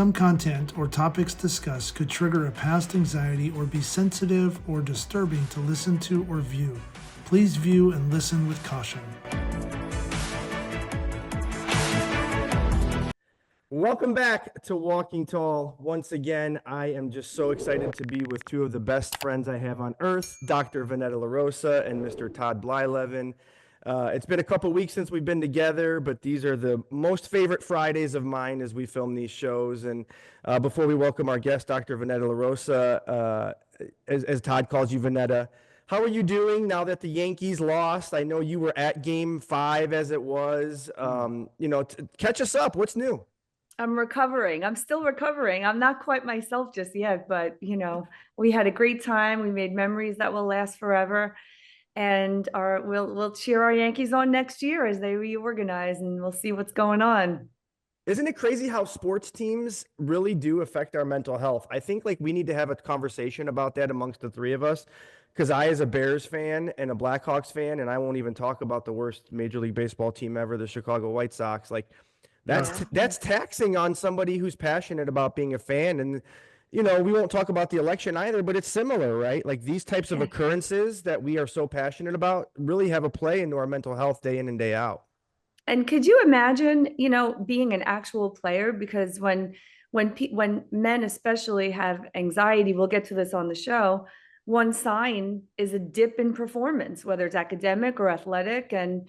Some content or topics discussed could trigger a past anxiety or be sensitive or disturbing to listen to or view. Please view and listen with caution. Welcome back to Walking Tall. Once again, I am just so excited to be with two of the best friends I have on earth, Dr. Vanetta LaRosa and Mr. Todd Blylevin. It's been a couple weeks since we've been together, but these are the most favorite Fridays of mine as we film these shows. And before we welcome our guest, Dr. Vanetta LaRosa, as Todd calls you, Vanetta, how are you doing now that the Yankees lost? I know you were at Game 5 as it was. Catch us up. What's new? I'm recovering. I'm still recovering. I'm not quite myself just yet, but we had a great time. We made memories that will last forever. And we'll cheer our Yankees on next year as they reorganize, and we'll see what's going on. Isn't it crazy how sports teams really do affect our mental health? I think we need to have a conversation about that amongst the three of us, because I, as a Bears fan and a Blackhawks fan, and I won't even talk about the worst Major League Baseball team ever, the Chicago White Sox, that's taxing on somebody who's passionate about being a fan. And, we won't talk about the election either, but it's similar, right? These types of occurrences that we are so passionate about really have a play into our mental health day in and day out. And could you imagine, being an actual player? Because when men especially have anxiety, we'll get to this on the show, one sign is a dip in performance, whether it's academic or athletic. And,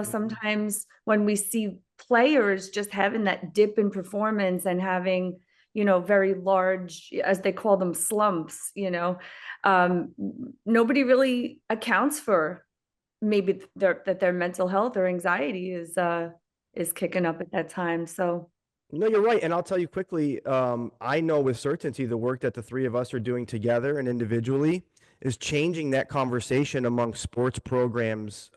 sometimes when we see players just having that dip in performance and having, very large, as they call them, slumps, nobody really accounts for maybe that their mental health or anxiety is kicking up at that time. So no, you're right. And I'll tell you quickly, I know with certainty the work that the three of us are doing together and individually is changing that conversation among sports programs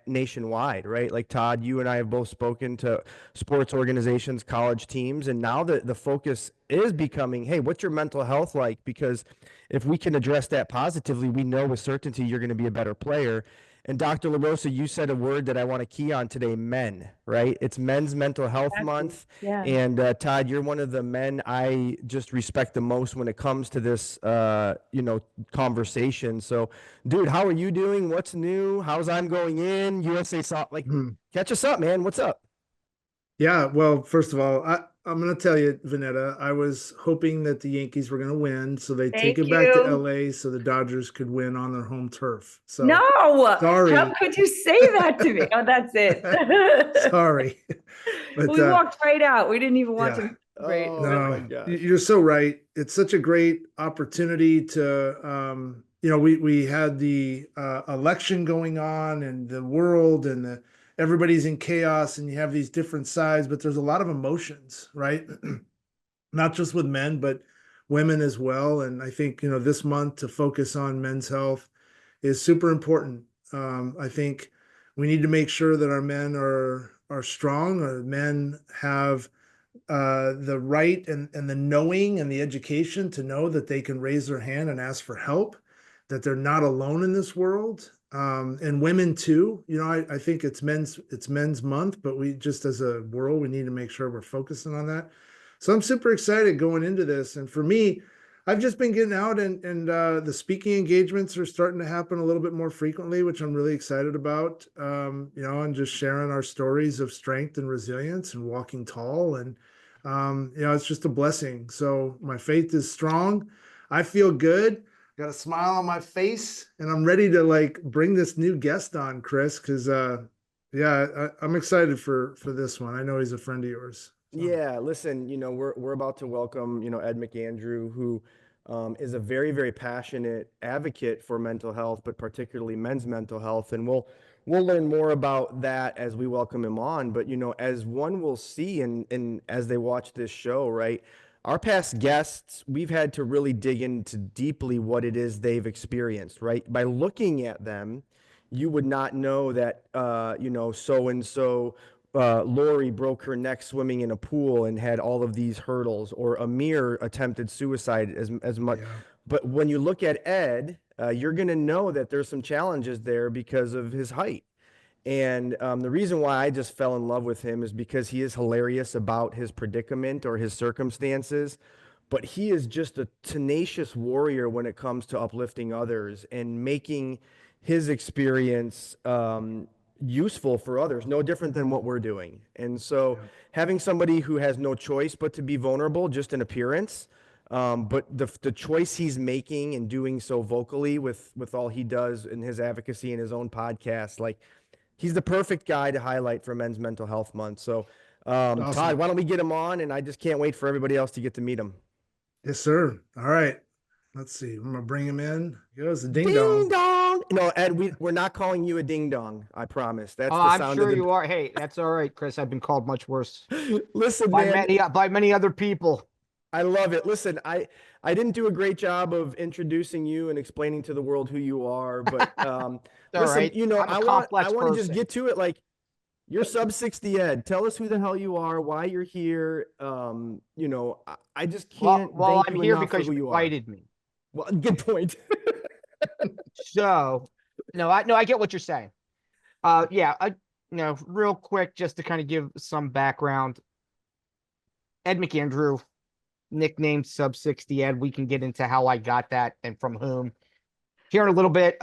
nationwide, right? Todd, you and I have both spoken to sports organizations, college teams, and now the focus is becoming, hey, what's your mental health like? Because if we can address that positively, we know with certainty you're going to be a better player. And Dr. LaRosa, you said a word that I want to key on today, men, right? It's Men's Mental Health Month. Yeah. And Todd, you're one of the men I just respect the most when it comes to this, conversation. So, dude, how are you doing? What's new? How's I'm going in? USA saw catch us up, man. What's up? Yeah, well, first of all, I'm going to tell you, Vanetta, I was hoping that the Yankees were going to win, so they take it back to LA so the Dodgers could win on their home turf. So no, sorry. How could you say that to me? Oh, that's it. Sorry. But, we walked right out. We didn't even want to. Great. Oh, no, you're so right. It's such a great opportunity to, we had the election going on and the world and everybody's in chaos and you have these different sides, but there's a lot of emotions, right? Not just with men, but women as well. And I think, this month to focus on men's health is super important. I think we need to make sure that our men are strong. Our men have the right and the knowing and the education to know that they can raise their hand and ask for help, that they're not alone in this world. And women too, I think it's men's month, but we just, as a world, we need to make sure we're focusing on that. So I'm super excited going into this. And for me, I've just been getting out and the speaking engagements are starting to happen a little bit more frequently, which I'm really excited about, and just sharing our stories of strength and resilience and walking tall. And, it's just a blessing. So my faith is strong. I feel good. Got a smile on my face, and I'm ready to bring this new guest on, Chris, because I'm excited for this one. I know he's a friend of yours. So. Yeah, listen, we're about to welcome, Ed McAndrew, who is a very, very passionate advocate for mental health, but particularly men's mental health. And we'll learn more about that as we welcome him on. But, as one will see and as they watch this show, right? Our past guests, we've had to really dig into deeply what it is they've experienced, right? By looking at them, you would not know that, so-and-so, Lori broke her neck swimming in a pool and had all of these hurdles, or Amir attempted suicide as much. Yeah. But when you look at Ed, you're going to know that there's some challenges there because of his height. And the reason why I just fell in love with him is because he is hilarious about his predicament or his circumstances, but he is just a tenacious warrior when it comes to uplifting others and making his experience useful for others, no different than what we're doing. And so having somebody who has no choice but to be vulnerable just in appearance, but the choice he's making and doing so vocally with all he does in his advocacy and his own podcast, like, he's the perfect guy to highlight for Men's Mental Health Month. So, Awesome. Todd, why don't we get him on? And I just can't wait for everybody else to get to meet him. Yes, sir. All right. Let's see. I'm gonna bring him in. Here goes the ding, Ding dong. dong. No, Ed, we're not calling you a ding dong. I promise. That's Oh, the I'm sound sure of you are. Hey, that's all right, Chris. I've been called much worse Listen, by man, many other people. I love it. Listen, I didn't do a great job of introducing you and explaining to the world who you are, but listen, right. you know, I'm a I complex want to just person. get to it. Like, you're sub 60 Ed. Tell us who the hell you are, why you're here. You know, I just can't Well, thank I'm you here enough for because who you you are. invited me. Well, good point. So, I get what you're saying. Yeah, real quick, just to kind of give some background. Ed McAndrew, nicknamed Sub 60 Ed. We can get into how I got that and from whom here in a little bit.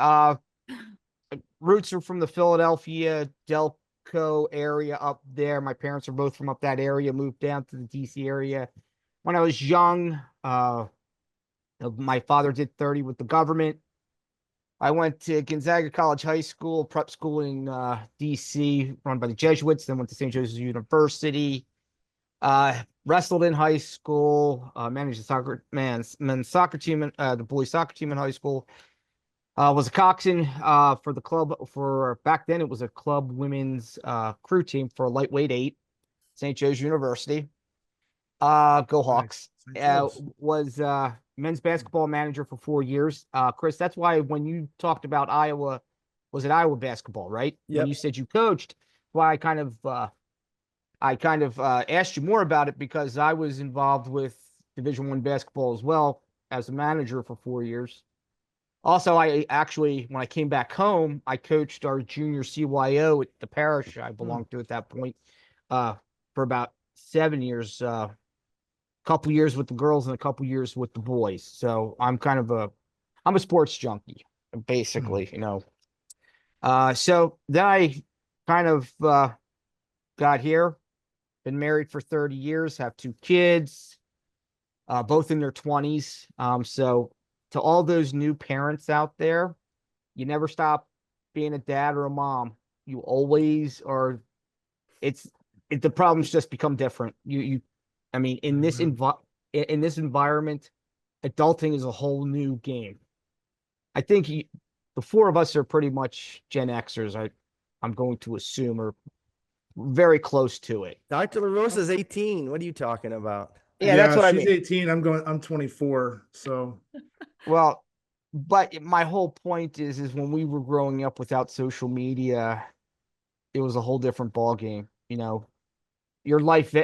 Roots are from the Philadelphia, Delco area up there. My parents are both from up that area, moved down to the DC area when I was young. My father did 30 with the government. I went to Gonzaga College High School, prep school in DC, run by the Jesuits, then went to St. Joseph's University. Wrestled in high school, managed the men's soccer team, the boys soccer team in high school. Was a coxswain for the club for back then. It was a club women's crew team for lightweight 8, St. Joe's University. Go Hawks. Was men's basketball manager for 4 years. Chris, that's why when you talked about Iowa, was it Iowa basketball, right? Yep. When you said you coached, why I kind of asked you more about it, because I was involved with Division I basketball as well as a manager for 4 years. Also, I actually, when I came back home, I coached our junior CYO at the parish I belonged to at that point for about 7 years, couple years with the girls and a couple years with the boys. So I'm a sports junkie, basically, So then I kind of got here, been married for 30 years, have 2 kids, both in their 20s. So to all those new parents out there, you never stop being a dad or a mom. You always are. The problems just become different. In this environment, adulting is a whole new game. I think the 4 of us are pretty much Gen Xers. I'm going to assume, or very close to it. Dr. LaRosa's 18. What are you talking about? Yeah, that's what I mean. She's 18. I'm 24. So, well, but my whole point is when we were growing up without social media, it was a whole different ball game. Your life,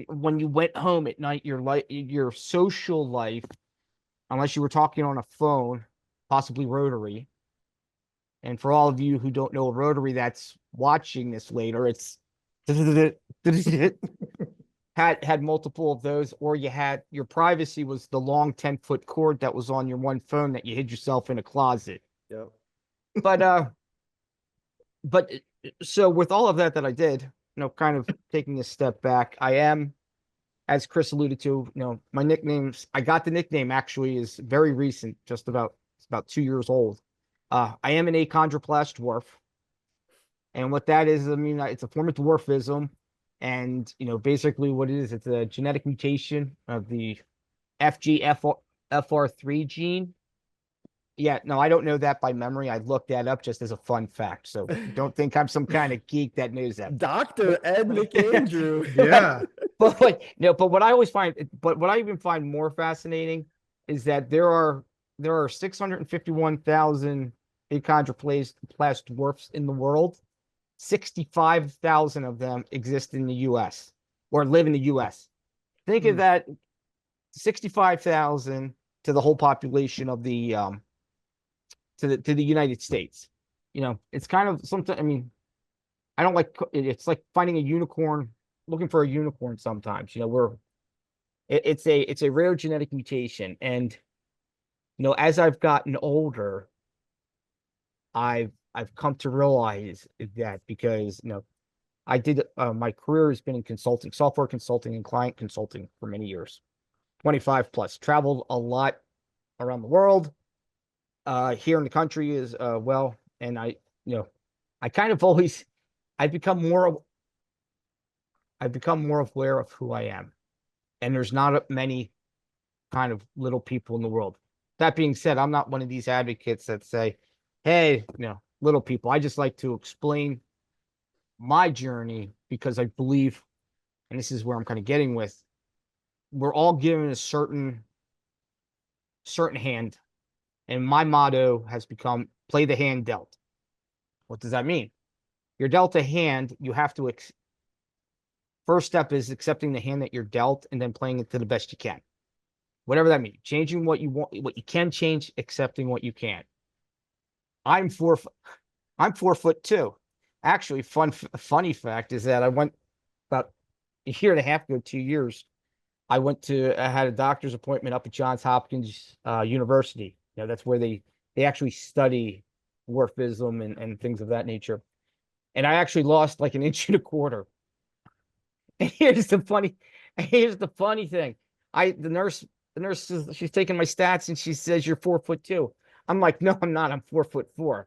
when you went home at night, your social life, unless you were talking on a phone, possibly rotary. And for all of you who don't know a rotary that's watching this later, it's had multiple of those, or your privacy was the long 10-foot cord that was on your one phone that you hid yourself in a closet. Yep. But so with all of that I did, kind of taking a step back, I am, as Chris alluded to, my nicknames, I got the nickname actually is very recent, it's about 2 years old. I am an achondroplast dwarf. And what that is, it's a form of dwarfism. And, basically what it is, it's a genetic mutation of the FGFR3 gene. Yeah, no, I don't know that by memory. I looked that up just as a fun fact. So don't think I'm some kind of geek that knows that. Dr. Ed McAndrew. yeah. But what I even find more fascinating is that there are 651,000 achondroplast dwarfs in the world. 65,000 of them exist in the US or live in the US. Think of that, 65,000 to the whole population of the to the United States. It's kind of something. I don't like, it's like finding a unicorn, looking for a unicorn sometimes, you know, it's a rare genetic mutation. And, you know, as I've gotten older, I've come to realize that because, you know, I did, my career has been in consulting, software consulting and client consulting for many years, 25 plus, traveled a lot around the world, here in the country as well. And you know, I kind of always, I've become more, I've become more aware of who I am. And there's not many kind of little people in the world. That being said, I'm not one of these advocates that say, hey, you know, little people. I just like to explain my journey because I believe, and this is where I'm kind of getting with, we're all given a certain hand. And my motto has become play the hand dealt. What does that mean? You're dealt a hand, you have to first step is accepting the hand that you're dealt and then playing it to the best you can. Whatever that means. Changing what you want, what you can change, accepting what you can't. I'm 4'2". Actually, funny fact is that I went about a year and a half ago, 2 years. I had a doctor's appointment up at Johns Hopkins University. You know, that's where they actually study dwarfism and things of that nature. And I actually lost like 1.25 inches. And here's the funny thing. The nurse she's taking my stats and she says, you're 4'2". I'm like, no, I'm not. I'm 4'4".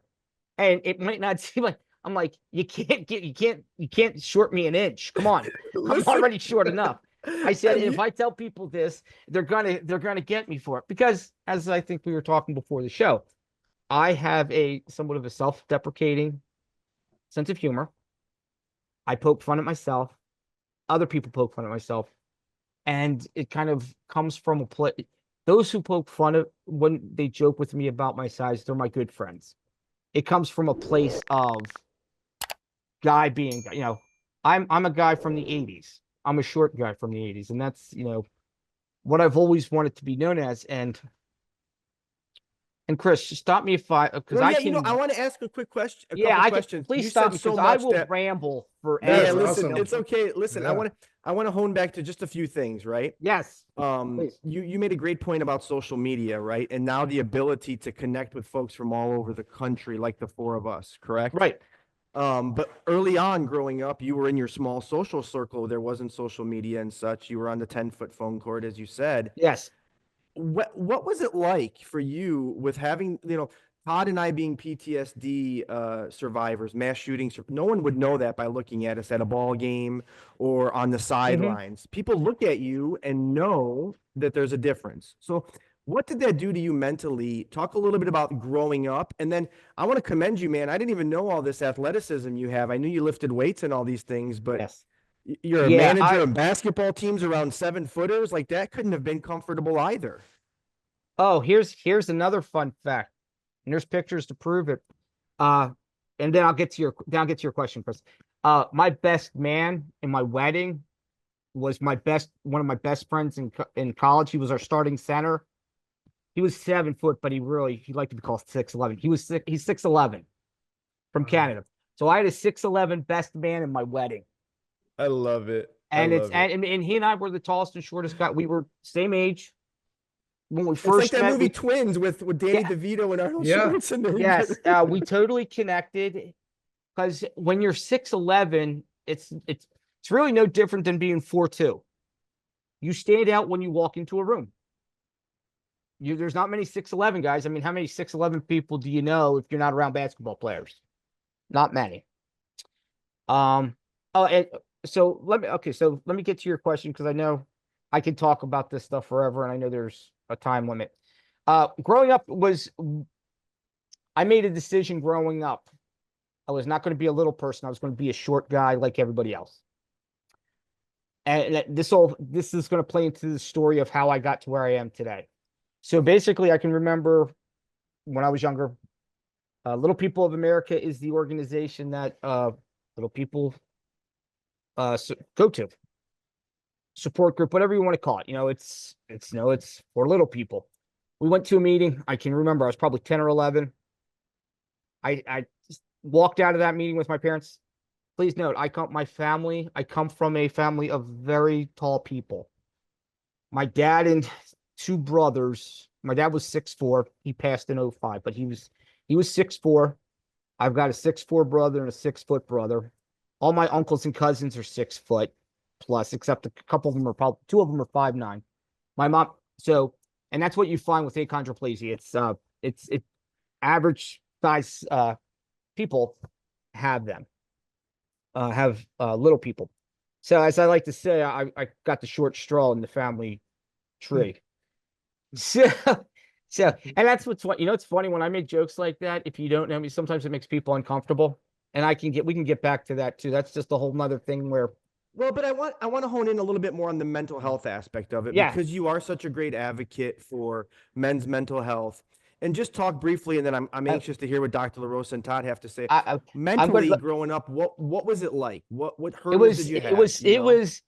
And it might not seem like, I'm like, you can't short me 1 inch. Come on. I'm already short enough. I said, if I tell people this, they're gonna get me for it. Because as I think we were talking before the show, I have somewhat of a self-deprecating sense of humor. I poke fun at myself. Other people poke fun at myself. And it kind of comes from a place. Those who poke fun at when they joke with me about my size, they're my good friends. It comes from a place of guy being, you know, I'm a guy from the 80s. I'm a short guy from the 80s. And that's, you know, what I've always wanted to be known as. And Chris, stop me if because Well, I yeah, can. you know, I want to ask a quick question. Yeah, Couple questions. Please You stop said me so because I much will that ramble That yeah, is forever. listen, awesome. it's okay. Listen, Yeah. I want to hone back to just a few things, right? Yes. Please. You made a great point about social media, right? And now the ability to connect with folks from all over the country, like the four of us, correct? Right. But early on growing up, you were in your small social circle. There wasn't social media and such. You were on the 10-foot phone cord, as you said. Yes. What was it like for you with having, you know, Todd and I being PTSD survivors, mass shootings? No one would know that by looking at us at a ball game or on the sidelines. People look at you and know that there's a difference. So what did that do to you mentally? Talk a little bit about growing up. And then I want to commend you, man. I didn't even know all this athleticism you have. I knew you lifted weights and all these things, but Yes. you're a Yeah, manager of basketball teams around 7-footers. Like that couldn't have been comfortable either. Oh, here's another fun fact. And there's pictures to prove it. And then I'll get to your question, Chris. My best man in my wedding was one of my best friends in college. He was our starting center. He was 7 foot, but he liked to be called 6'11". He's 6'11" from Canada. So I had a 6'11" best man in my wedding. I love it. And and he and I were the tallest and shortest guy. We were same age when we first it's like that met. movie Twins with Danny DeVito and Arnold Schwarzenegger. Yes, we totally connected because when you're 6'11", it's really no different than being 4'2". You stand out when you walk into a room. There's not many 6'11" guys. I mean, how many 6'11" people do you know if you're not around basketball players? Not many. So let me get to your question because I know I could talk about this stuff forever, and I know there's a time limit. Growing up I made a decision growing up. I was not going to be a little person. I was going to be a short guy like everybody else. And this is going to play into the story of how I got to where I am today. So basically, I can remember when I was younger, Little People of America is the organization that little people go to. Support group, whatever you want to call it. You know, it's for little people. We went to a meeting. I can remember I was probably 10 or 11. I just walked out of that meeting with my parents. please note, I come from a family of very tall people. My dad and two brothers, my dad was 6'4". He passed in 05, but he was 6'4". I've got a 6'4" brother and a 6-foot brother. All my uncles and cousins are 6 foot plus, except a couple of them are probably, two of them are 5'9". My mom, so, and that's what you find with achondroplasia. It's average size people have them, little people. So as I like to say, I got the short straw in the family tree. So, and that's what's what, it's funny when I make jokes like that. If you don't know me, sometimes it makes people uncomfortable, and we can get back to that too. That's just a whole nother thing where. Well, but I want to hone in a little bit more on the mental health aspect of it, Yeah. because you are such a great advocate for men's mental health. And just talk briefly, and then I'm anxious to hear what Dr. LaRosa and Todd have to say. Mentally, growing up, what was it like? What hurdles did you have? It was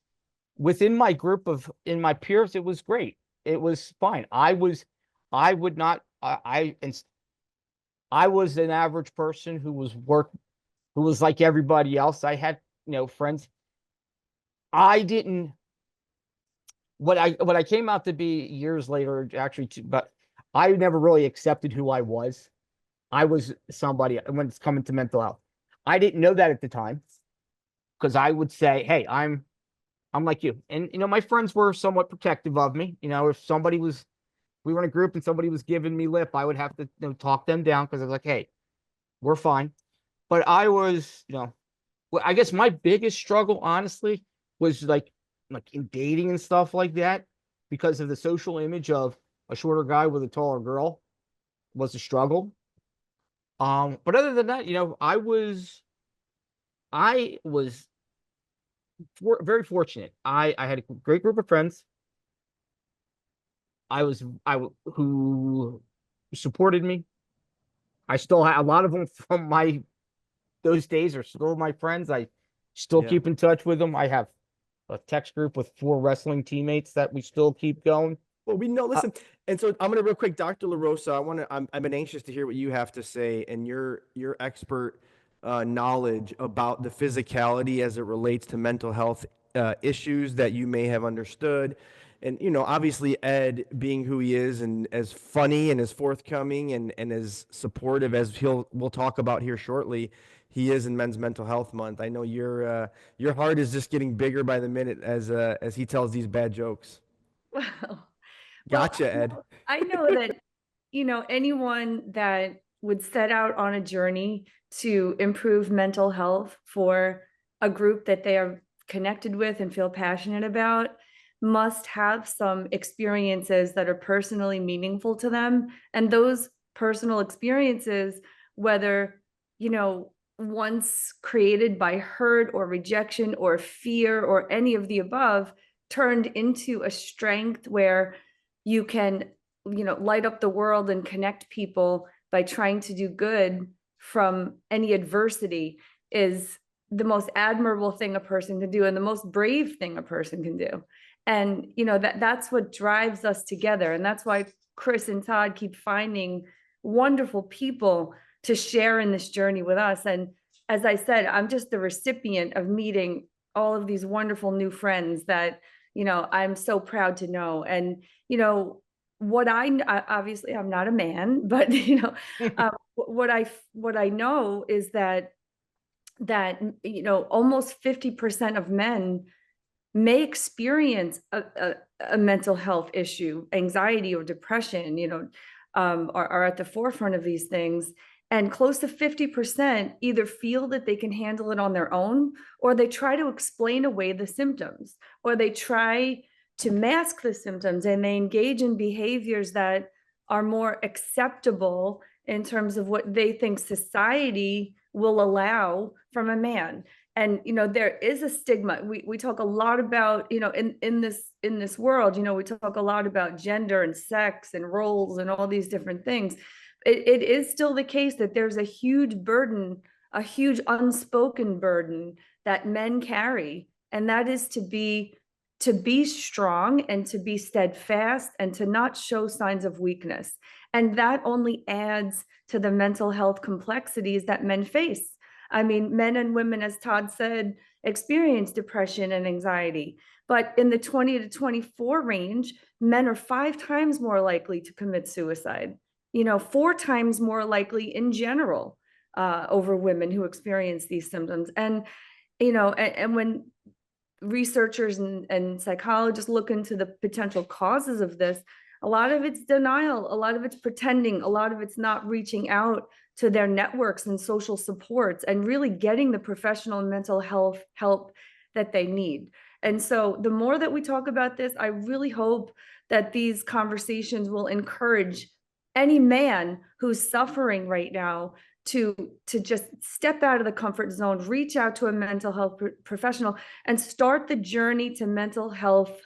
within my group in my peers. It was great. It was fine. I was an average person who was like everybody else. I had, friends. What I came out to be years later, actually, but I never really accepted who I was. I was somebody when it's coming to mental health. I didn't know that at the time, because I would say, hey, I'm like you. And, my friends were somewhat protective of me. If we were in a group and somebody was giving me lip, I would have to talk them down, because I was like, hey, we're fine. But I was, I guess my biggest struggle, honestly, was like in dating and stuff like that, because of the social image of a shorter guy with a taller girl was a struggle. But other than that, I was very fortunate. I had a great group of friends. Who supported me. I still have a lot of them from those days are still my friends. I still keep in touch with them. I have a text group with 4 wrestling teammates that we still keep going. Well, we know, listen, and so I'm going to real quick, Dr. LaRosa, I've been anxious to hear what you have to say, and your expert knowledge about the physicality as it relates to mental health issues that you may have understood. And, obviously Ed, being who he is and as funny and as forthcoming and as supportive as we'll talk about here shortly, he is in Men's Mental Health Month. I know your heart is just getting bigger by the minute as he tells these bad jokes. Well, Gotcha, Ed. I know that, anyone that would set out on a journey to improve mental health for a group that they are connected with and feel passionate about must have some experiences that are personally meaningful to them. And those personal experiences, whether, once created by hurt or rejection or fear or any of the above, turned into a strength where you can, light up the world and connect people by trying to do good from any adversity, is the most admirable thing a person can do and the most brave thing a person can do. And, that's what drives us together. And that's why Chris and Todd keep finding wonderful people to share in this journey with us. And as I said, I'm just the recipient of meeting all of these wonderful new friends that, I'm so proud to know. And, what obviously I'm not a man, but, what I know is that, almost 50% of men may experience a mental health issue, anxiety or depression, are at the forefront of these things. And close to 50% either feel that they can handle it on their own, or they try to explain away the symptoms, or they try to mask the symptoms, and they engage in behaviors that are more acceptable in terms of what they think society will allow from a man. And, there is a stigma. We talk a lot about, in this world, we talk a lot about gender and sex and roles and all these different things. It is still the case that there's a huge burden, a huge unspoken burden that men carry. And that is to be strong and to be steadfast and to not show signs of weakness. And that only adds to the mental health complexities that men face. I mean, men and women, as Todd said, experience depression and anxiety. But in the 20 to 24 range, men are 5 times more likely to commit suicide, 4 times more likely in general over women who experience these symptoms. And when researchers and psychologists look into the potential causes of this, a lot of it's denial, a lot of it's pretending, a lot of it's not reaching out to their networks and social supports and really getting the professional mental health help that they need. And so the more that we talk about this, I really hope that these conversations will encourage any man who's suffering right now to just step out of the comfort zone, reach out to a mental health professional, and start the journey to mental health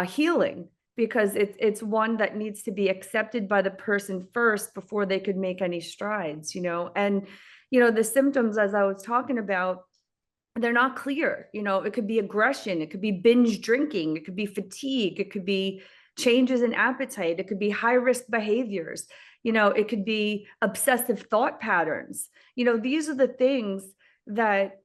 healing, because it's one that needs to be accepted by the person first before they could make any strides. And the symptoms, as I was talking about, they're not clear. It could be aggression, it could be binge drinking, it could be fatigue, it could be changes in appetite, it could be high risk behaviors, it could be obsessive thought patterns. These are the things that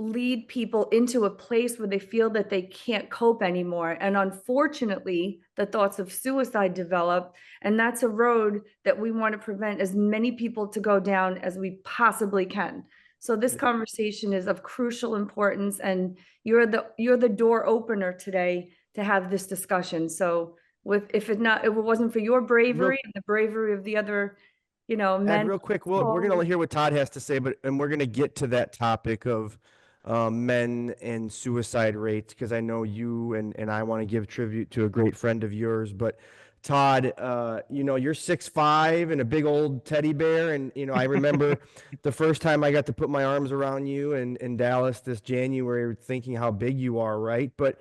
lead people into a place where they feel that they can't cope anymore. And unfortunately, the thoughts of suicide develop. And that's a road that we want to prevent as many people to go down as we possibly can. So this conversation is of crucial importance, and you're the door opener today to have this discussion. So if it wasn't for your bravery and the bravery of the other, men. Ed, real quick, we're going to hear what Todd has to say, and we're going to get to that topic of men and suicide rates, because I know you and I want to give tribute to a great friend of yours. But Todd, you're 6'5" and a big old teddy bear. And, I remember the first time I got to put my arms around you in Dallas this January, thinking how big you are, right? But,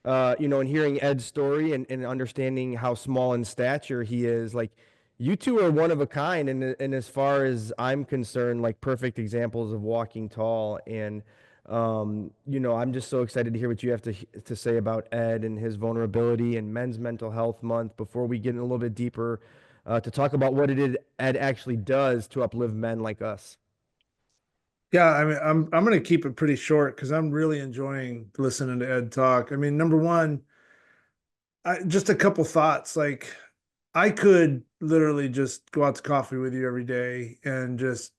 and hearing Ed's story and understanding how small in stature he is, like, you two are one of a kind. And as far as I'm concerned, like perfect examples of walking tall. And, I'm just so excited to hear what you have to say about Ed and his vulnerability and Men's Mental Health Month before we get in a little bit deeper to talk about what Ed actually does to uplift men like us. Yeah, I mean, I'm going to keep it pretty short because I'm really enjoying listening to Ed talk. I mean, number one, just a couple thoughts. Like, I could literally just go out to coffee with you every day and just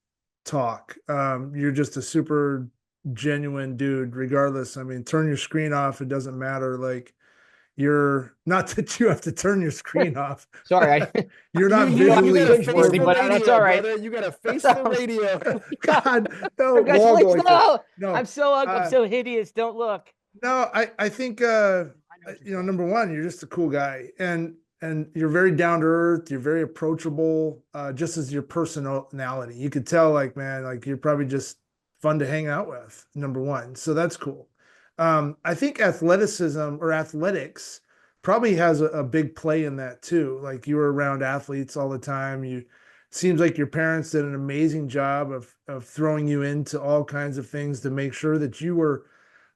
talk. You're just a super genuine dude, regardless. I mean, turn your screen off. It doesn't matter. Like, you're not that you have to turn your screen off. Sorry, You're not you visually gotta face the but radio, that's all right. brother. You gotta face the radio. God, no, Congratulations. Waldo, no, I'm so hideous. Don't look. no. I think number one, you're just a cool guy, and you're very down to earth. You're very approachable, just as your personality. You could tell, like, man, like you're probably just fun to hang out with. Number one, so that's cool. I think athleticism or athletics probably has a big play in that too. Like, you were around athletes all the time. Seems like your parents did an amazing job of throwing you into all kinds of things to make sure that you were,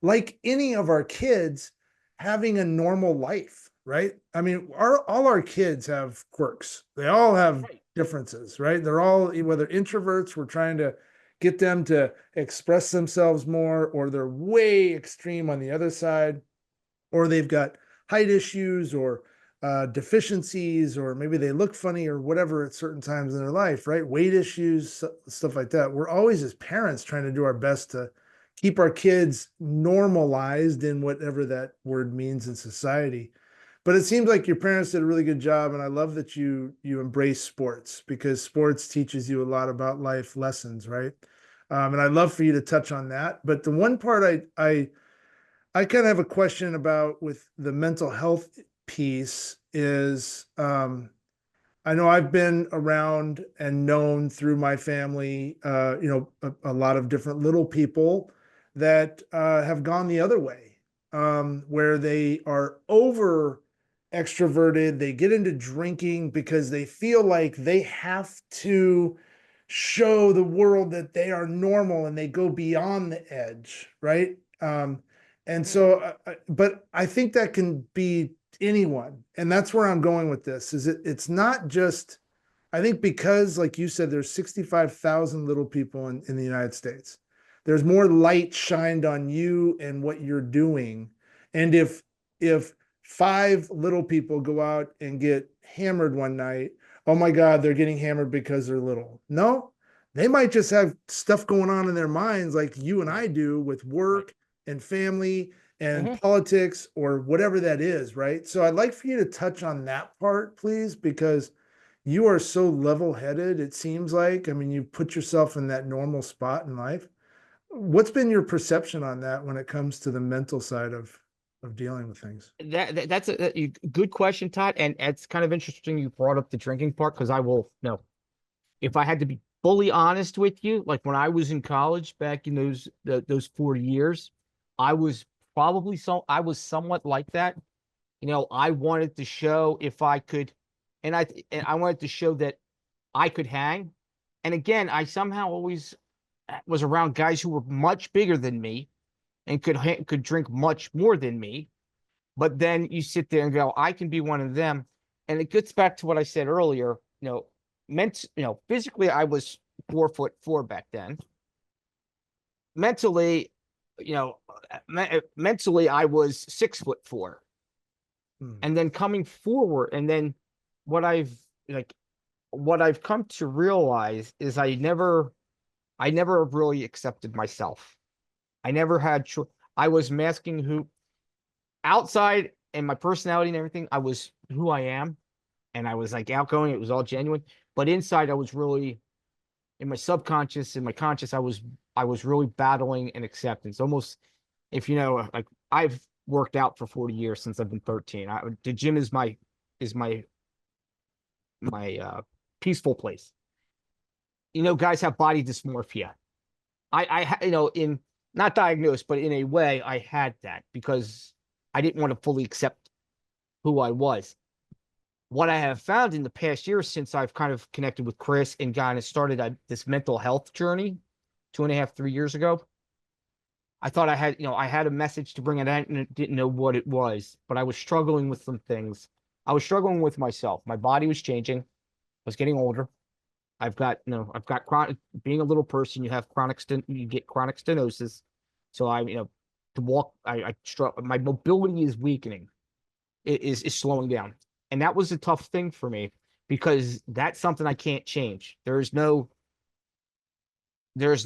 like any of our kids, having a normal life, right? I mean, all our kids have quirks. They all have differences, right? They're all, whether introverts, we're trying to get them to express themselves more, or they're way extreme on the other side, or they've got height issues or deficiencies, or maybe they look funny or whatever at certain times in their life, right? Weight issues, stuff like that. We're always, as parents, trying to do our best to keep our kids normalized in whatever that word means in society. But it seems like your parents did a really good job, and I love that you embrace sports, because sports teaches you a lot about life lessons, right? And I'd love for you to touch on that. But the one part I kind of have a question about with the mental health piece is, I know I've been around and known through my family, a lot of different little people that have gone the other way, where they are over extroverted. They get into drinking because they feel like they have to show the world that they are normal, and they go beyond the edge, right? And so, but I think that can be anyone, and that's where I'm going with this. It's not just I think because, like you said, there's 65,000 little people in the United States. There's more light shined on you and what you're doing. And if five little people go out and get hammered one night, oh my God, they're getting hammered because they're little. No, they might just have stuff going on in their minds like you and I do with work and family and politics or whatever that is, right? So I'd like for you to touch on that part, please, because you are so level-headed, it seems like. I mean, you put yourself in that normal spot in life. What's been your perception on that when it comes to the mental side of dealing with things? That's a good question, Todd. And it's kind of interesting you brought up the drinking part, because I will know, if I had to be fully honest with you, like when I was in college back in those 40 years, I was I was somewhat like that. I wanted to show if I could, and I wanted to show that I could hang. And again, I somehow always was around guys who were much bigger than me and could drink much more than me. But then you sit there and go, I can be one of them. And it gets back to what I said earlier, physically I was 4'4" back then. Mentally, mentally I was 6'4". And then coming forward, and then what I've come to realize is I never really accepted myself. I never had I was masking who outside, and my personality and everything, I was who I am, and I was like outgoing, it was all genuine, but inside I was really, in my subconscious, in my conscious, I was really battling an acceptance. Almost, if like I've worked out for 40 years since I've been 13. The gym is my peaceful place. Guys have body dysmorphia. In not diagnosed, but in a way, I had that because I didn't want to fully accept who I was. What I have found in the past year, since I've kind of connected with Chris and kind of started this mental health journey 2.5, 3 years ago, I thought I had a message to bring it out and didn't know what it was, but I was struggling with some things. I was struggling with myself. My body was changing. I was getting older. I've got chronic, being a little person, you get chronic stenosis. So to walk, I struggle. My mobility is weakening. It is slowing down. And that was a tough thing for me because that's something I can't change. There's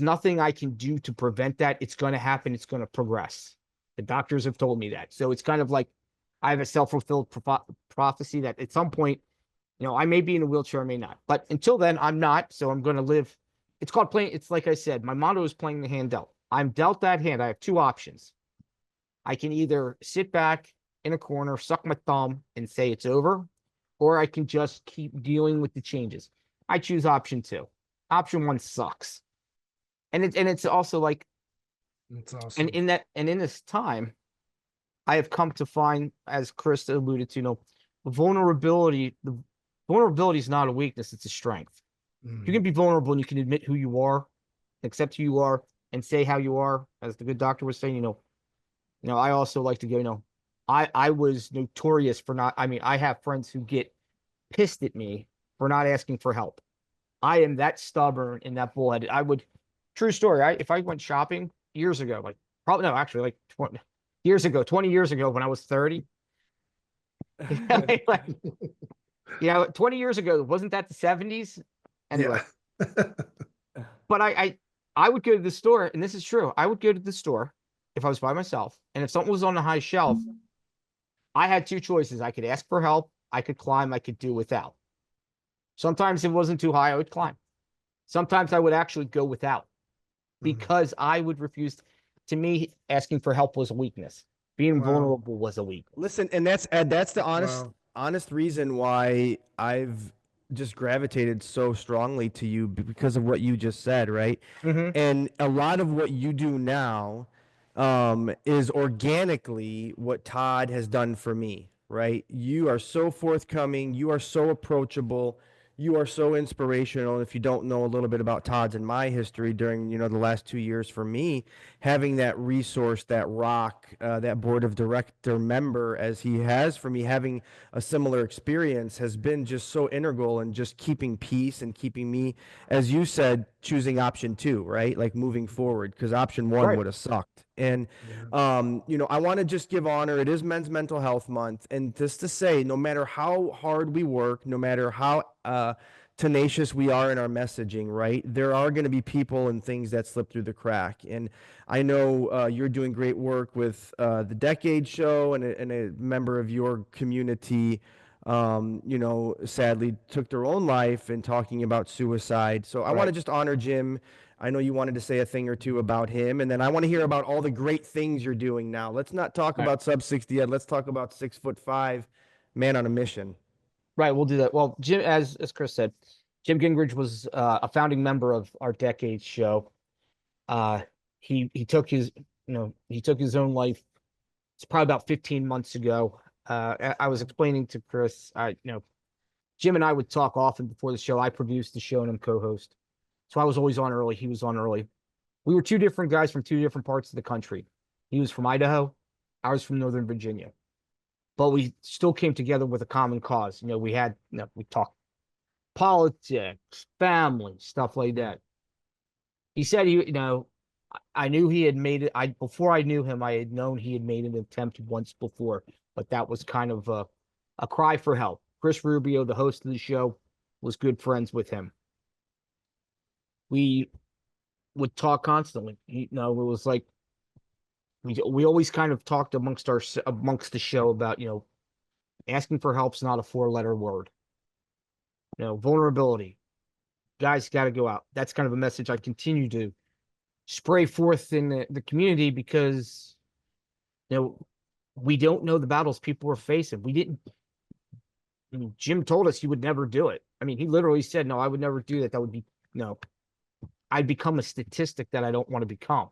nothing I can do to prevent that. It's going to happen. It's going to progress. The doctors have told me that. So it's kind of like I have a self-fulfilled prophecy that at some point, I may be in a wheelchair, I may not. But until then, I'm not. So I'm going to live. It's called playing. It's like I said, my motto is playing the hand dealt. I'm dealt that hand. I have two options. I can either sit back in a corner, suck my thumb, and say it's over, or I can just keep dealing with the changes. I choose option 2. Option 1 sucks. And it's also like, that's awesome. And in this time, I have come to find, as Chris alluded to, vulnerability is not a weakness, it's a strength. You can be vulnerable and you can admit who you are, accept who you are, and say how you are, as the good doctor was saying. I also like to go, I was notorious for not, I have friends who get pissed at me for not asking for help. I am that stubborn and that bullheaded. True story. If I went shopping years ago, 20 years ago, 20 years ago when I was 30, 20 years ago, wasn't that the 70s? Anyway, but I would go to the store, and this is true. I would go to the store if I was by myself, and if something was on the high shelf, I had two choices. I could ask for help, I could climb, I could do without. Sometimes if it wasn't too high, I would climb. Sometimes I would actually go without because I would refuse. To me, asking for help was a weakness. Being vulnerable was a weakness. Listen, and that's the honest reason why I've just gravitated so strongly to you, because of what you just said, right? And a lot of what you do now is organically what Todd has done for me, right? You are so forthcoming. You are so approachable. you are so inspirational. If you don't know a little bit about Todd's and my history during, the last 2 years for me, having that resource, that rock, that board of director member as he has for me, having a similar experience has been just so integral in just keeping peace and keeping me, as you said, choosing option 2, right? Like moving forward, because option 1 Right. would have sucked. And, I want to just give honor. It is Men's Mental Health Month. And just to say, no matter how hard we work, no matter how tenacious we are in our messaging, right, there are going to be people and things that slip through the crack. And I know you're doing great work with the Decade Show, and a member of your community, sadly took their own life in talking about suicide. So I want to just honor Jim. I know you wanted to say a thing or two about him, and then I want to hear about all the great things you're doing now. Let's not talk Right. about sub 60 yet. Let's talk about 6'5" man on a mission. Right, we'll do that. Well, Jim, as Chris said, Jim Gingrich was a founding member of our Decades show. He took his own life. It's probably about 15 months ago. I was explaining to Chris, Jim and I would talk often before the show. I produced the show and I'm co-host, so I was always on early. He was on early. We were two different guys from two different parts of the country. He was from Idaho, I was from Northern Virginia. But we still came together with a common cause. We talked politics, family, stuff like that. He said I knew he had made it. Before I knew him, I had known he had made an attempt once before, but that was kind of a cry for help. Chris Rubio, the host of the show, was good friends with him. We would talk constantly. It was like we always kind of talked amongst the show about, asking for help's not a 4-letter word. Vulnerability. Guys got to go out. That's kind of a message I continue to spray forth in the community, because, we don't know the battles people are facing. We didn't. Jim told us he would never do it. He literally said, no, I would never do that. That would be, I'd become a statistic that I don't want to become.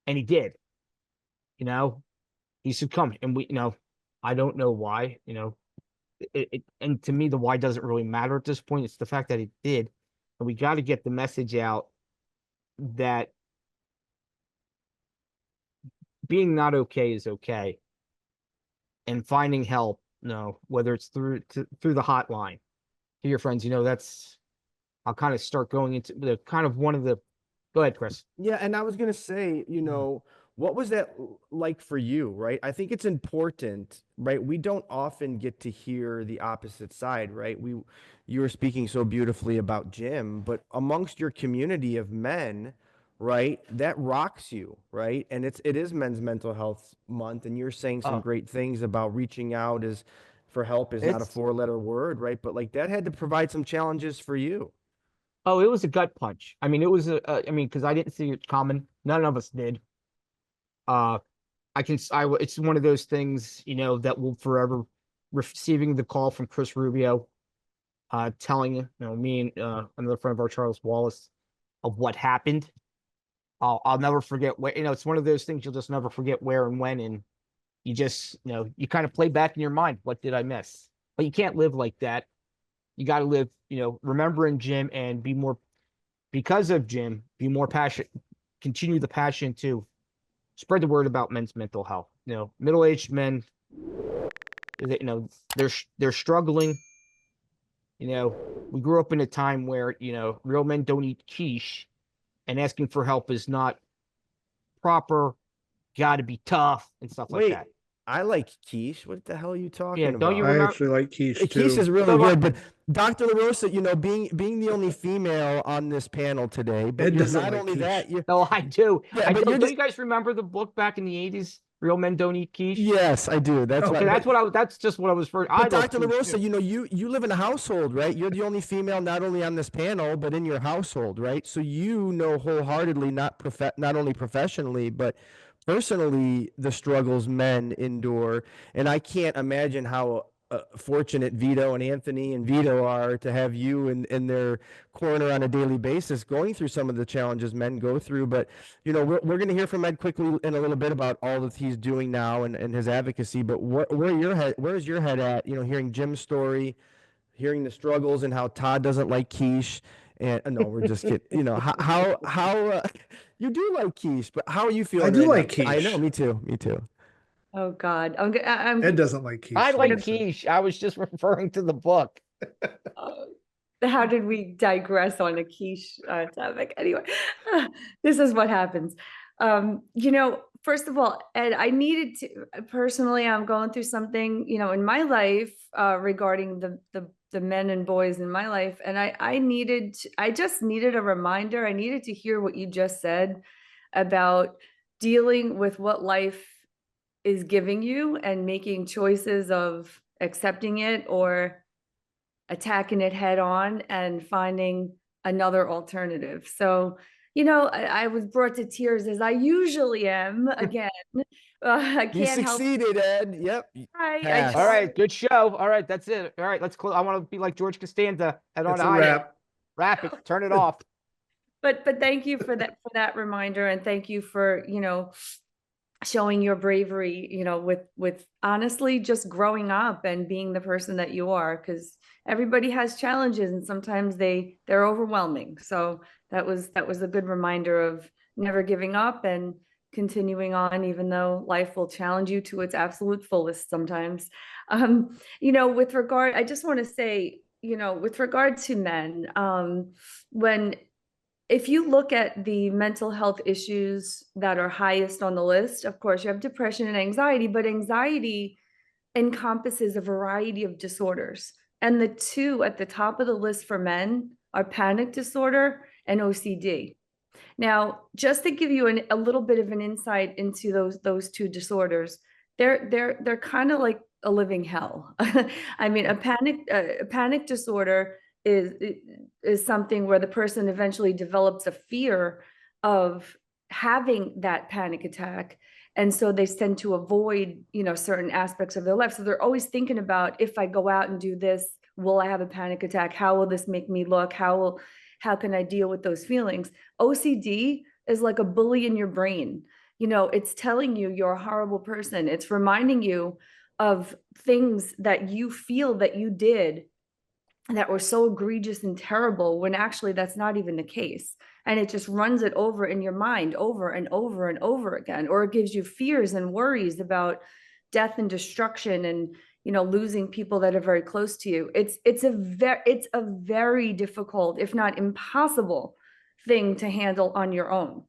And he did. He succumbed, and I don't know why. And to me, the why doesn't really matter at this point. It's the fact that he did, and we got to get the message out that being not okay is okay, and finding help, whether it's through the hotline to your friends. I'll kind of start going into the kind of one of the. Go ahead, Chris. Yeah, and I was gonna say, what was that like for you, right? I think it's important, right? We don't often get to hear the opposite side, right? You were speaking so beautifully about Jim, but amongst your community of men, right, that rocks you, right? And it is Men's Mental Health Month, and you're saying some great things about reaching out for help is not a 4-letter word, right? But like that had to provide some challenges for you. Oh, it was a gut punch. It was because I didn't see it coming. None of us did. It's one of those things, that will forever, receiving the call from Chris Rubio, telling, me and another friend of ours, Charles Wallace, of what happened. I'll never forget where, it's one of those things you'll just never forget where and when, and you just, you kind of play back in your mind, what did I miss? But you can't live like that. You got to live, remembering Jim and be more, because of Jim, be more passionate, continue the passion to spread the word about men's mental health. Middle-aged men, they're struggling. We grew up in a time where, real men don't eat quiche, and asking for help is not proper. Got to be tough and stuff like that. I like quiche. What the hell are you talking about? Don't you I actually like quiche too. Quiche is really good, but Dr. LaRosa, being the only female on this panel today, but Ed doesn't not like only quiche. that, No, I do. Yeah, but don't you guys remember the book back in the 80s? Real Men Don't Eat Quiche? Yes, I do. That's okay. That's just what I was for. But Dr. LaRosa, you live in a household, right? You're the only female, not only on this panel, but in your household, right? So wholeheartedly, not only professionally, but personally, the struggles men endure. And I can't imagine how fortunate Vito and Anthony and Vito are to have you in their corner on a daily basis, going through some of the challenges men go through. But we're going to hear from Ed quickly in a little bit about all that he's doing now and his advocacy. But where is your head at? Hearing Jim's story, hearing the struggles and how Todd doesn't like quiche. And no, we're just kidding. You know, how you do like quiche, but how are you feeling I do right like now? I know, quiche. me too. Me too. Oh God, Ed doesn't like quiche. I so like listen. quiche. I was just referring to the book. how did we digress on a quiche topic? Anyway, this is what happens. You know, first of all, Ed, I needed to personally, I'm going through something, you know, in my life regarding the men and boys in my life. And I just needed a reminder. I needed to hear what you just said about dealing with what life is giving you and making choices of accepting it or attacking it head on and finding another alternative. So, you know, I was brought to tears as I usually am again. I You can't help succeeded, Ed. Yep. I Pass. All right, good show. All right, that's it. All right, let's close. I want to be like George Costanza and on It's a a high note. wrap. Wrap it. Turn it off. but thank you for that reminder, and thank you for, you know, showing your bravery, you know, with honestly just growing up and being the person that you are, because everybody has challenges and sometimes they're overwhelming. So that was a good reminder of never giving up and continuing on, even though life will challenge you to its absolute fullest sometimes. You know, I just want to say, you know, with regard to men, when if you look at the mental health issues that are highest on the list, of course, you have depression and anxiety, but anxiety encompasses a variety of disorders. And the two at the top of the list for men are panic disorder and OCD. Now, just to give you a little bit of an insight into those two disorders, they're kind of like a living hell. I mean, a panic disorder is something where the person eventually develops a fear of having that panic attack, and so they tend to avoid, you know, certain aspects of their life. So they're always thinking about, if I go out and do this, will I have a panic attack? How will this make me look? How can I deal with those feelings? OCD is like a bully in your brain. You know, it's telling you you're a horrible person. It's reminding you of things that you feel that you did that were so egregious and terrible, when actually that's not even the case. And it just runs it over in your mind over and over and over again, or it gives you fears and worries about death and destruction and, you know, losing people that are very close to you. It's a very difficult, if not impossible, thing to handle on your own.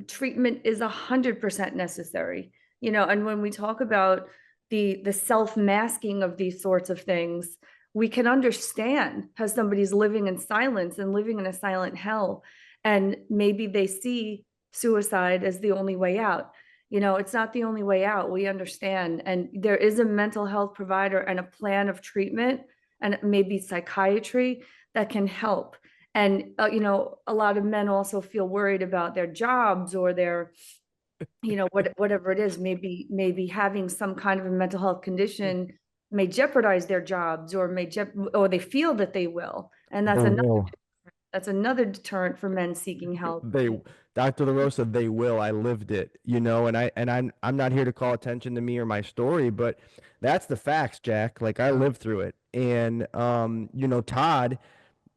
Treatment is 100% necessary, you know. And when we talk about the self-masking of these sorts of things, we can understand how somebody's living in silence and living in a silent hell, and maybe they see suicide as the only way out. You know, it's not the only way out. We understand. And there is a mental health provider and a plan of treatment and maybe psychiatry that can help. And, you know, a lot of men also feel worried about their jobs or their, you know, whatever it is, maybe having some kind of a mental health condition may jeopardize their jobs, or or they feel that they will. And that's another deterrent for men seeking help. Dr. LaRosa, they will. I lived it, you know, and I'm not here to call attention to me or my story, but that's the facts, Jack. Like, I lived through it. And you know, Todd,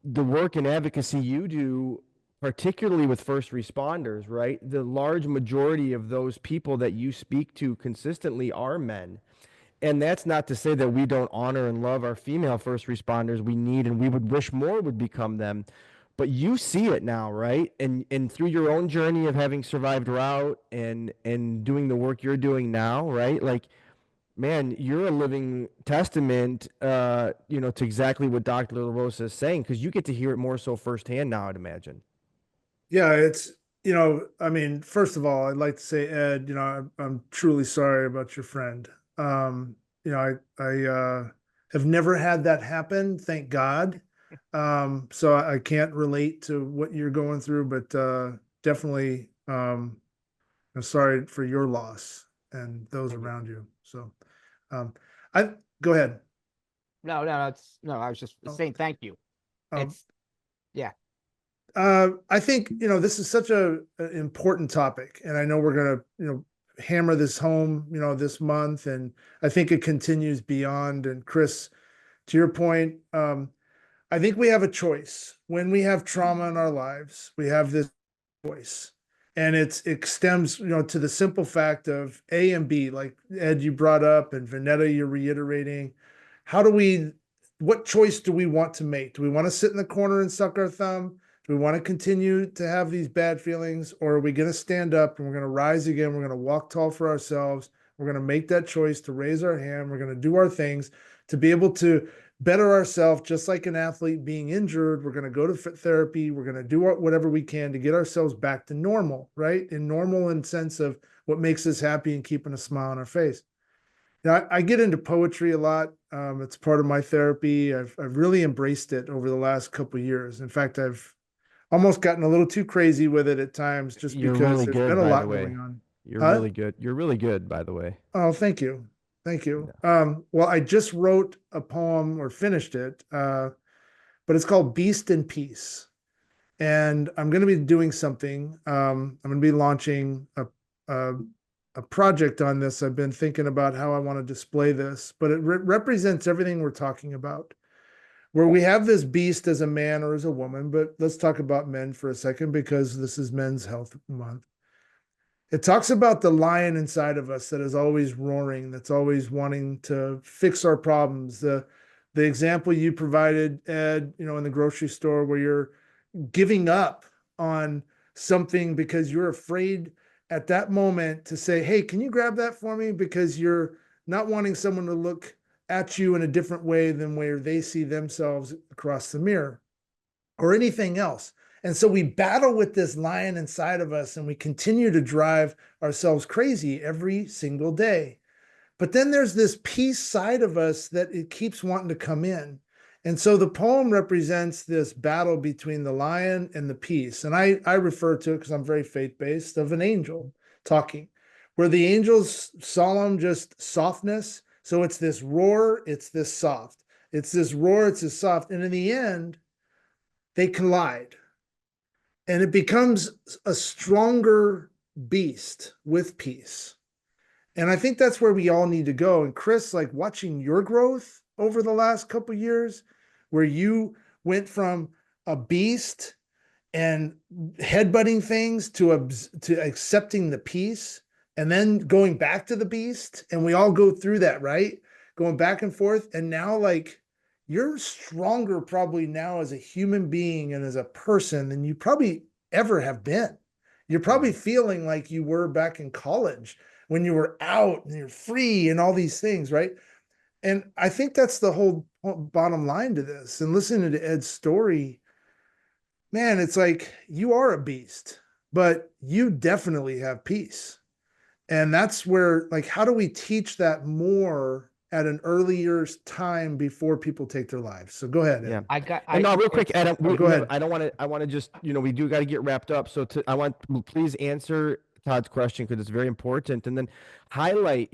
the work and advocacy you do, particularly with first responders, right? The large majority of those people that you speak to consistently are men. And that's not to say that we don't honor and love our female first responders. We need, and we would wish more would become them. But you see it now, right? And through your own journey of having survived route and doing the work you're doing now, right? Like, man, you're a living testament, you know, to exactly what Dr. LaRosa is saying, because you get to hear it more so firsthand now, I'd imagine. Yeah, it's, you know, I mean, first of all, I'd like to say, Ed, you know, I'm truly sorry about your friend. You know, I have never had that happen, thank God. So I can't relate to what you're going through, but definitely, I'm sorry for your loss and those around you. So, I go ahead. No, I was just saying thank you. Um, It's yeah. I think, you know, this is such an important topic, and I know we're gonna, you know, hammer this home, you know, this month, and I think it continues beyond. And Chris, to your point, I think we have a choice. When we have trauma in our lives, we have this choice. And it stems, to the simple fact of A and B, like Ed, you brought up, and Vanetta, you're reiterating. What choice do we want to make? Do we want to sit in the corner and suck our thumb? Do we want to continue to have these bad feelings? Or are we going to stand up and we're going to rise again? We're going to walk tall for ourselves. We're going to make that choice to raise our hand. We're going to do our things to be able to better ourselves, just like an athlete being injured. We're going to go to therapy. We're going to do whatever we can to get ourselves back to normal, right? In normal in sense of what makes us happy and keeping a smile on our face. Now, I get into poetry a lot. It's part of my therapy. I've really embraced it over the last couple of years. In fact, I've almost gotten a little too crazy with it at times, just You're because really there's good, been a by lot the way. going on. You're Huh? really good. You're really good, by the way. Oh, thank you. Thank you. Well, I just wrote a poem, or finished it, but it's called Beast and Peace. And I'm going to be doing something. I'm going to be launching a project on this. I've been thinking about how I want to display this, but it represents everything we're talking about. Where we have this beast as a man or as a woman, but let's talk about men for a second, because this is Men's Health Month. It talks about the lion inside of us that is always roaring, that's always wanting to fix our problems. The example you provided, Ed, in the grocery store, where you're giving up on something because you're afraid at that moment to say, hey, can you grab that for me? Because you're not wanting someone to look at you in a different way than where they see themselves across the mirror, or anything else. And so we battle with this lion inside of us, and we continue to drive ourselves crazy every single day. But then there's this peace side of us that it keeps wanting to come in. And so the poem represents this battle between the lion and the peace. And I refer to it, because I'm very faith-based, of an angel talking, where the angel's solemn, just softness. So it's this roar, it's this soft. It's this roar, it's this soft. And in the end, they collide. And it becomes a stronger beast with peace. And I think that's where we all need to go. And Chris, like watching your growth over the last couple of years, where you went from a beast and headbutting things to accepting the peace, and then going back to the beast. And we all go through that, right? Going back and forth. And now, like, you're stronger probably now as a human being and as a person than you probably ever have been. You're probably feeling like you were back in college, when you were out and you're free and all these things, right? And I think that's the whole bottom line to this. And listening to Ed's story, man, it's like you are a beast, but you definitely have peace. And that's where, like, how do we teach that more at an earlier time before people take their lives? So go ahead, Ed. Yeah. And no, real quick, Ed, go ahead. I want to just, we do got to get wrapped up. So please answer Todd's question, because it's very important. And then highlight,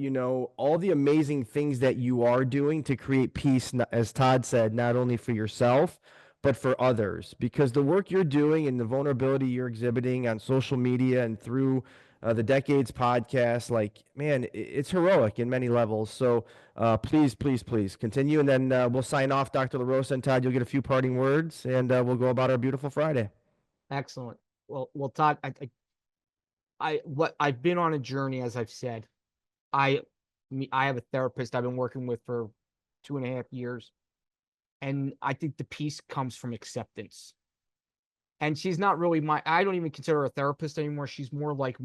all the amazing things that you are doing to create peace, as Todd said, not only for yourself, but for others. Because the work you're doing and the vulnerability you're exhibiting on social media and through the Decades podcast, like, man, it's heroic in many levels. So please continue. And then we'll sign off. Dr. LaRosa and Todd, you'll get a few parting words, and we'll go about our beautiful Friday. Excellent. Well, Todd, I've been on a journey, as I've said. I have a therapist I've been working with for 2.5 years. And I think the peace comes from acceptance. And she's not really I don't even consider her a therapist anymore. She's more like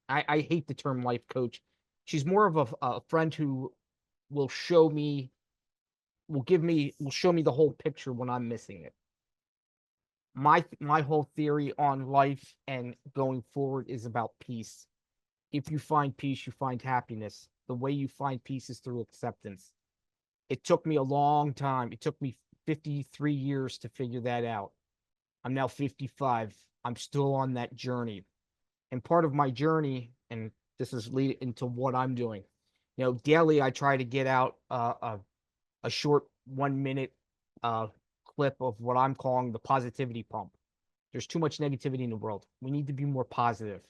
I hate the term life coach. She's more of a friend who will show me the whole picture when I'm missing it. My whole theory on life and going forward is about peace. If you find peace, you find happiness. The way you find peace is through acceptance. It took me a long time. It took me 53 years to figure that out. I'm now 55. I'm still on that journey. And part of my journey, and this is leading into what I'm doing, daily I try to get out a short 1-minute clip of what I'm calling the positivity pump. There's too much negativity in the world. We need to be more positive.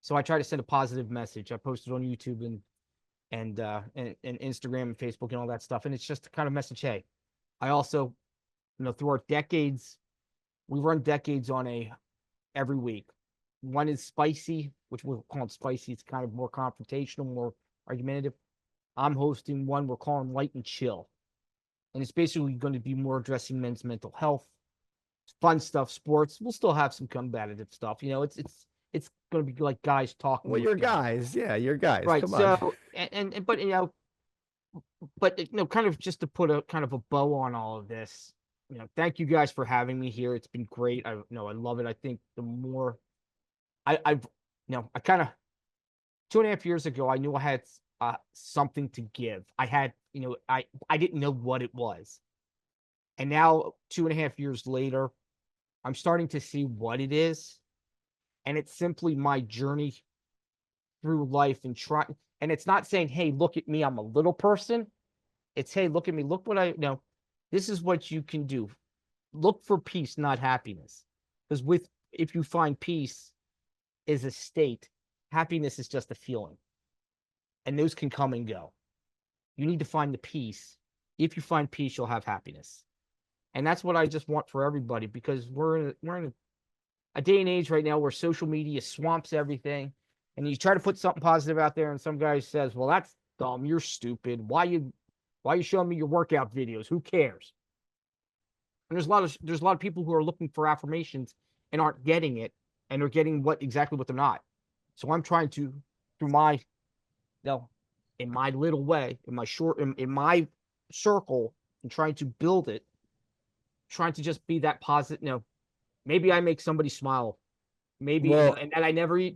So I try to send a positive message. I post it on YouTube and Instagram and Facebook and all that stuff. And it's just the kind of message, hey, I also, through our decades, we run decades on every week. One is spicy, which we're calling spicy. It's kind of more confrontational, more argumentative. I'm hosting one we're calling light and chill. And it's basically going to be more addressing men's mental health, fun stuff, sports. We'll still have some combative stuff. It's going to be like guys talking. Well, you're guys. Yeah, you're guys. Right. Come on. So, but kind of just to put a kind of a bow on all of this, thank you guys for having me here. It's been great. I love it. I think the more I kind of 2.5 years ago, I knew I had something to give. I had, I didn't know what it was. And now 2.5 years later, I'm starting to see what it is. And it's simply my journey through life and and it's not saying, hey, look at me, I'm a little person. It's, hey, look at me, look what I know. This is what you can do. Look for peace, not happiness. Because if you find peace is a state, happiness is just a feeling. And those can come and go. You need to find the peace. If you find peace, you'll have happiness. And that's what I just want for everybody, because we're in a day and age right now where social media swamps everything. And you try to put something positive out there, and some guy says, well, that's dumb, you're stupid. Why are you showing me your workout videos? Who cares? And there's a lot of people who are looking for affirmations and aren't getting it, and they're getting exactly what they're not. So I'm trying to, through my, in my little way, in my circle, and trying to build it, trying to just be that positive. Maybe I make somebody smile. Maybe, and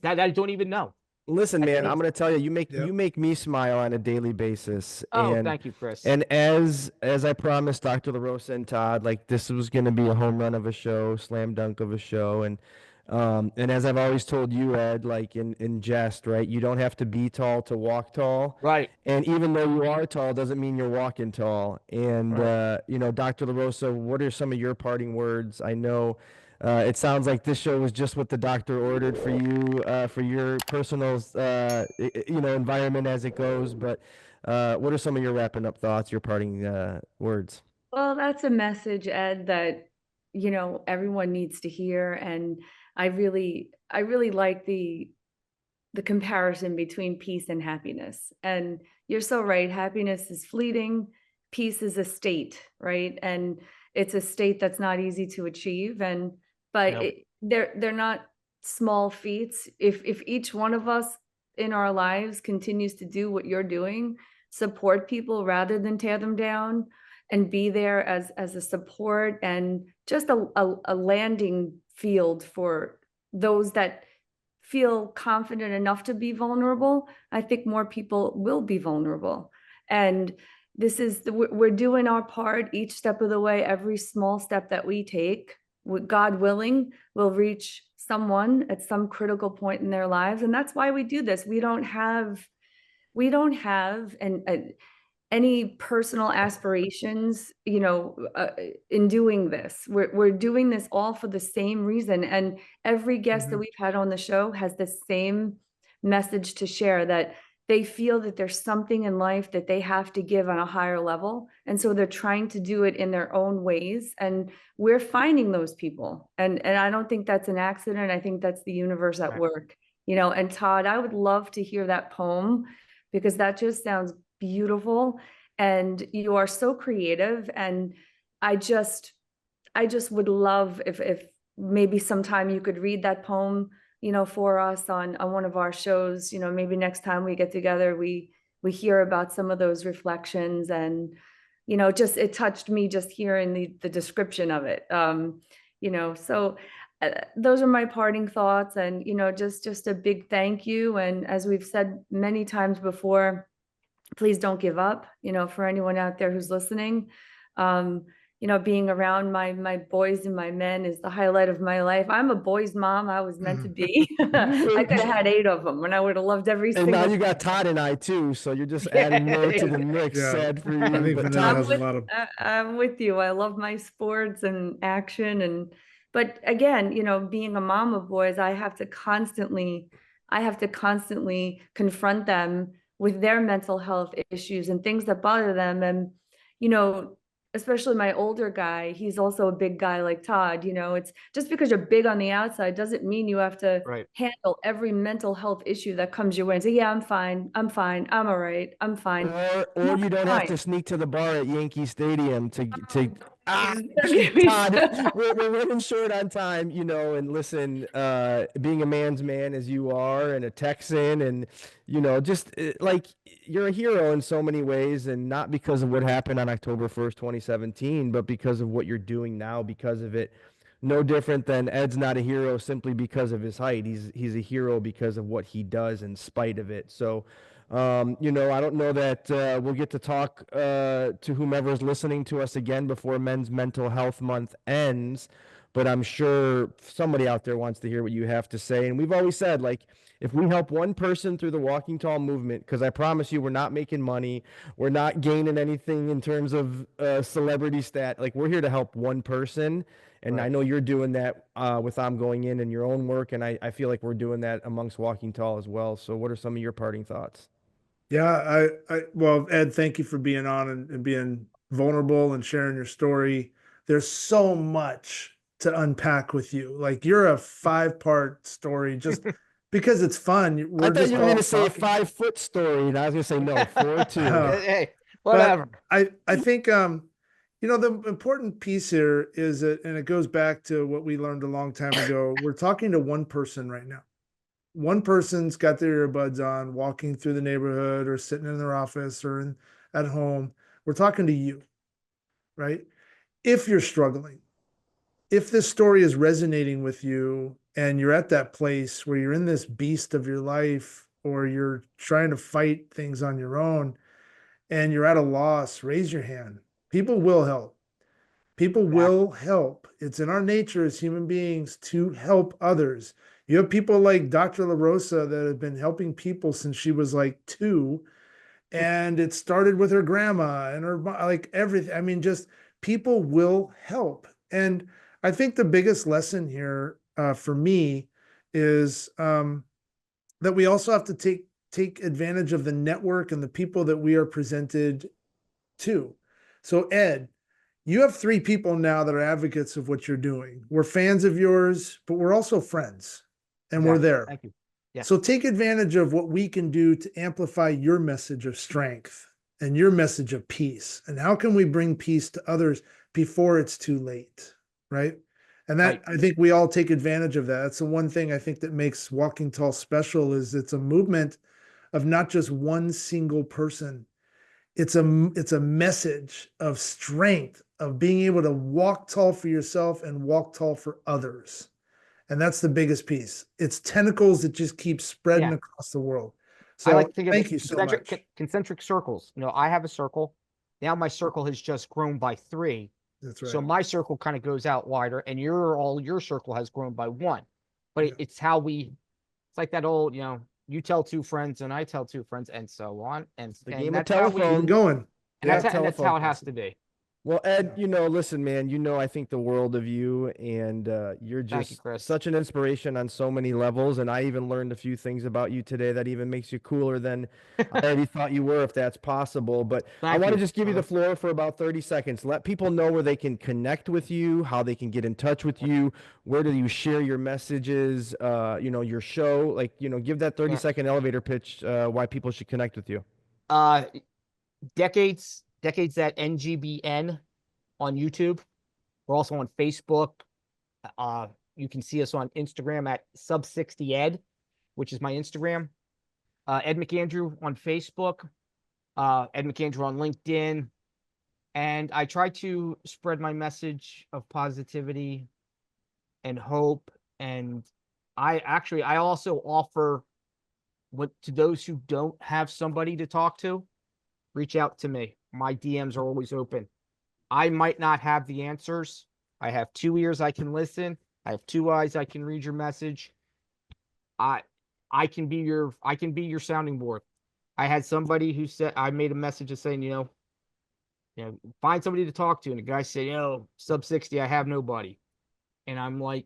that I don't even know. Listen, man, I'm going to tell you, you make me smile on a daily basis. Oh, thank you, Chris. And as I promised Dr. LaRosa and Todd, like, this was going to be a home run of a show, slam dunk of a show. And as I've always told you, Ed, like in jest, right? You don't have to be tall to walk tall. Right. And even though you are tall, doesn't mean you're walking tall. And, Dr. LaRosa, what are some of your parting words? I know it sounds like this show was just what the doctor ordered for you, for your personal, environment as it goes. But what are some of your wrapping up thoughts, your parting words? Well, that's a message, Ed, that, everyone needs to hear. And I really like the comparison between peace and happiness. And you're so right. Happiness is fleeting. Peace is a state, right? And it's a state that's not easy to achieve. But they're not small feats. If each one of us in our lives continues to do what you're doing, support people rather than tear them down, and be there as a support and just a landing field for those that feel confident enough to be vulnerable, I think more people will be vulnerable. And we're doing our part each step of the way. Every small step that we take, God willing, will reach someone at some critical point in their lives. And that's why we do this. We don't have any personal aspirations, in doing this. We're doing this all for the same reason. And every guest that we've had on the show has the same message to share, that they feel that there's something in life that they have to give on a higher level. And so they're trying to do it in their own ways. And we're finding those people. And I don't think that's an accident. I think that's the universe at work, and Todd, I would love to hear that poem, because that just sounds beautiful. And you are so creative. And I just would love if maybe sometime you could read that poem, for us on one of our shows. Maybe next time we get together, we hear about some of those reflections. And it touched me just hearing the description of it. So those are my parting thoughts. And just a big thank you. And as we've said many times before, please don't give up. For anyone out there who's listening, being around my boys and my men is the highlight of my life. I'm a boy's mom. I was meant to be. I could have had 8 of them, and I would have loved every single. And now you got Todd and I too, so you're just adding more to the mix. Yeah. Sad for you. I think but Vanilla has a lot of. I'm with you. I love my sports and action, but again, being a mom of boys, I have to constantly confront them with their mental health issues and things that bother them. And, especially my older guy, he's also a big guy like Todd. It's just because you're big on the outside doesn't mean you have to Right. handle every mental health issue that comes your way and say, yeah, I'm fine, I'm all right, I'm fine. Or you don't have Fine. to sneak to the bar at Yankee Stadium to Give me Todd, some- we're running short on time, and listen, being a man's man as you are, and a Texan, and just like you're a hero in so many ways, and not because of what happened on October 1st, 2017, but because of what you're doing now, because of it. No different than Ed's not a hero simply because of his height. He's a hero because of what he does in spite of it. So, I don't know that we'll get to talk to whomever's listening to us again before Men's Mental Health Month ends, but I'm sure somebody out there wants to hear what you have to say. And we've always said, like, if we help one person through the Walking Tall movement, because I promise you, we're not making money, we're not gaining anything in terms of celebrity stat. Like, we're here to help one person. And Right. I know you're doing that with I'm Going In and your own work. And I feel like we're doing that amongst Walking Tall as well. So what are some of your parting thoughts? Yeah, well, Ed, thank you for being on and being vulnerable and sharing your story. There's so much to unpack with you. Like, you're a 5-part story just because it's fun. I We're thought just you were all going to say a talking. 5-foot story, and I was going to say no, 4'2". Hey, But whatever. I think the important piece here is that, and it goes back to what we learned a long time ago. We're talking to one person right now. One person's got their earbuds on, walking through the neighborhood or sitting in their office or at home. We're talking to you, right? If you're struggling, if this story is resonating with you and you're at that place where you're in this beast of your life or you're trying to fight things on your own and you're at a loss, raise your hand. People will help. People will help. It's in our nature as human beings to help others. You have people like Dr. La Rosa that have been helping people since she was like 2. And it started with her grandma and her, like, everything. I mean, just people will help. And I think the biggest lesson here for me is that we also have to take advantage of the network and the people that we are presented to. So, Ed, you have 3 people now that are advocates of what you're doing. We're fans of yours, but we're also friends, and we're Exactly. there. Thank you. Yes. So take advantage of what we can do to amplify your message of strength and your message of peace. And how can we bring peace to others before it's too late, right? And that, Right. I think we all take advantage of that. That's the one thing I think that makes Walking Tall special is it's a movement of not just one single person. It's a message of strength, of being able to walk tall for yourself and walk tall for others. And that's the biggest piece. It's tentacles that just keep spreading Yeah. across the world. I So like to think of thank it you so concentric, much. concentric circles. I have a circle. Now my circle has just grown by 3. That's So right. my circle kind of goes out wider, and your circle has grown by 1. But Yeah. it's how it's like that old, you tell 2 friends and I tell 2 friends and so on. And The and game of that's how Keep it telephone. going. and Yeah. that's how it has to be. Well, Ed, Yeah. listen, man, I think the world of you, and you're Thank you, just Chris. such an inspiration on so many levels. And I even learned a few things about you today that even makes you cooler than I already thought you were, if that's possible. But I Thank want to you. just give you the floor for about 30 seconds. Let people know where they can connect with you, how they can get in touch with you, where do you share your messages, your show. Like, give that 30-second elevator pitch, why people should connect with you. Decades at NGBN on YouTube. We're also on Facebook. You can see us on Instagram at sub60ed, which is my Instagram. Ed McAndrew on Facebook. Ed McAndrew on LinkedIn. And I try to spread my message of positivity and hope. And I also offer to those who don't have somebody to talk to, reach out to me. My DMs are always open. I might not have the answers. I have 2 ears I can listen. I have 2 eyes I can read your message. I can be your sounding board. I had somebody who said, I made a message of saying, find somebody to talk to. And the guy said, sub 60, I have nobody. And I'm like,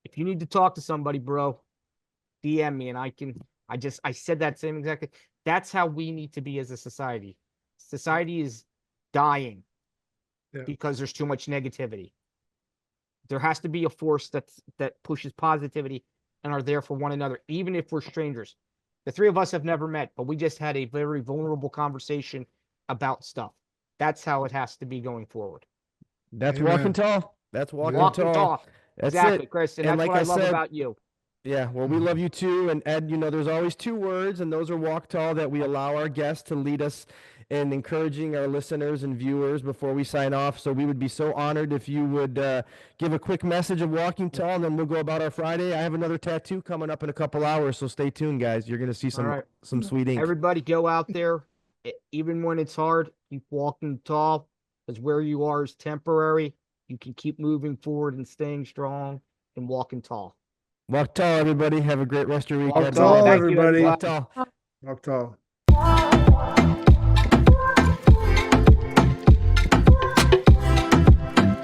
if you need to talk to somebody, bro, DM me. And I said that same exactly. That's how we need to be as a society. Society is dying. Yeah. because there's too much negativity. There has to be a force that pushes positivity and are there for one another, even if we're strangers. The three of us have never met, but we just had a very vulnerable conversation about stuff. That's how it has to be going forward. That's Amen. walking tall. That's walking Walk and tall. talk. That's Exactly, it. Chris. And And that's like what I I love said, about you. Yeah, well, we love you too. And Ed, there's always two words, and those are walk tall, that we allow our guests to lead us in encouraging our listeners and viewers before we sign off. So we would be so honored if you would give a quick message of walking tall, and then we'll go about our Friday. I have another tattoo coming up in a couple hours, so stay tuned, guys. You're going to see All right. some sweet ink. Everybody go out there, even when it's hard, keep walking tall, because where you are is temporary. You can keep moving forward and staying strong and walking tall. Walk tall, everybody. Have a great rest of your week. Walk Ed, tall, Ed. everybody. Walk tall. Walk tall.